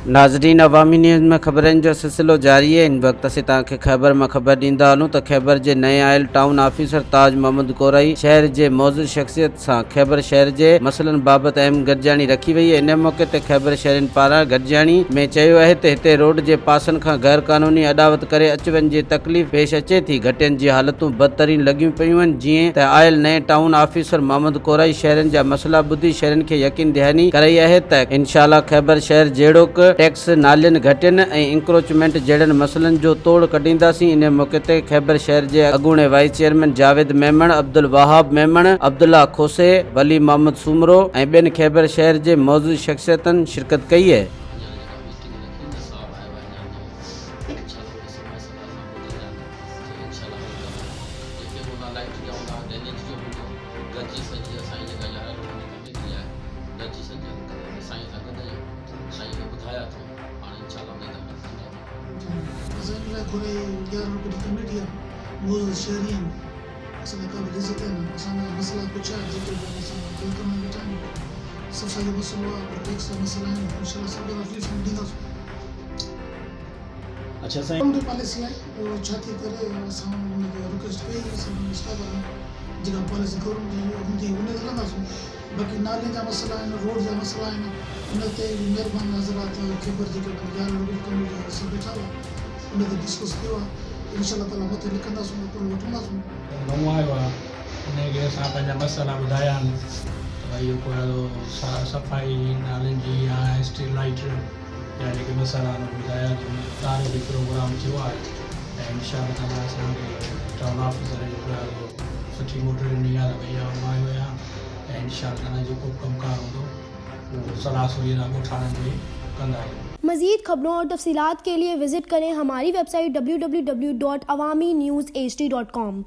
नाज़रीन, अवामी न्यूज़ में खबरनि जो सिलसिलो जारी है। इन वक्त असीं तव्हांखे खैबर में खबर ॾींदा हलूं त खैबर जे नए आयल टाउन ऑफिसर ताज मोहम्मद क़ोराई शहर जे मौजूद शख्सियत सां खैबर शहर जे मसइलनि बाबति अहम गॾजाणी रखी वई है। इन मौके ते खैबर शहरनि पारां गॾजाणी में चयो आहे त हिते रोड जे पासनि खां गैर क़ानूनी अॾावत करे अच वञ जी तकलीफ़ पेश अचे थी। घटियुनि जी हालतूं बदतरीन लॻियूं पियूं आहिनि। जीअं त आयल नए टाउन ऑफिसर मोहम्मद क़ोराई शहरनि जा मसइला ॿुधी शहरनि खे यकीन दहानी कराई आहे त इंशाअल्लाह खैबर शहर जहिड़ोक टैक्स नालियुनि घटियुनि ऐं इंक्रोचमेंट जहिड़नि मसइलनि जो तोड़ कढींदासीं। इन मौके ते खैबर शहर जे अॻूणे वाइस चेयरमैन जावेद मेमण, अब्दुल वहाब मेमण, अब्दुल्ला खोसे, वली मोहम्मद सूमरो ऐं ॿियनि खैबर शहर जे मौजूद शख्सियतनि शिरकत कई है। शहरين असल का विजिट है असाना मसला कुछ है जो बिल्कुल में बेटा सब सारे मसला और टैक्स मसला है इंशाल्लाह सब तकलीफ देंगे। अच्छा सही हम पॉलिसी है वो चाहती करे हम रिक्वेस्ट पे सब इसका जगह पॉलिसी करूं उनकी उन्हें लगा बाकी नाले का मसला है रोड का मसला है उनते मेहरबान नजरात खबर जी के यार लोग कमेटी सब बैठा उन्हें डिस्कस किया इंशाल्लाह ताला मत लिखंदा सुन को लुटंदा सुन नमो आयो आहे इन खे असां पंहिंजा मसइला ॿुधाया आहिनि भई को सफ़ाई नालनि जी या स्ट्रीट लाइट या जेके मसइला आहिनि ॿुधाया तार बि प्रोग्राम थियो आहे ऐं इंशाअल्लाह ताला असांखे टाउन ऑफिसर जो सुठी मोटिवेटिंग आहे त भैया मां आयो आहियां ऐं इंशाअल्लाह ताला जेको कमकार हूंदो उहो सलाह सुलीह ॻोठाणनि में कंदा आहियूं। मज़ीद खबरों और तफसीलात के लिए विजिट करें हमारी वेबसाइट www.awamiNewsHD.com।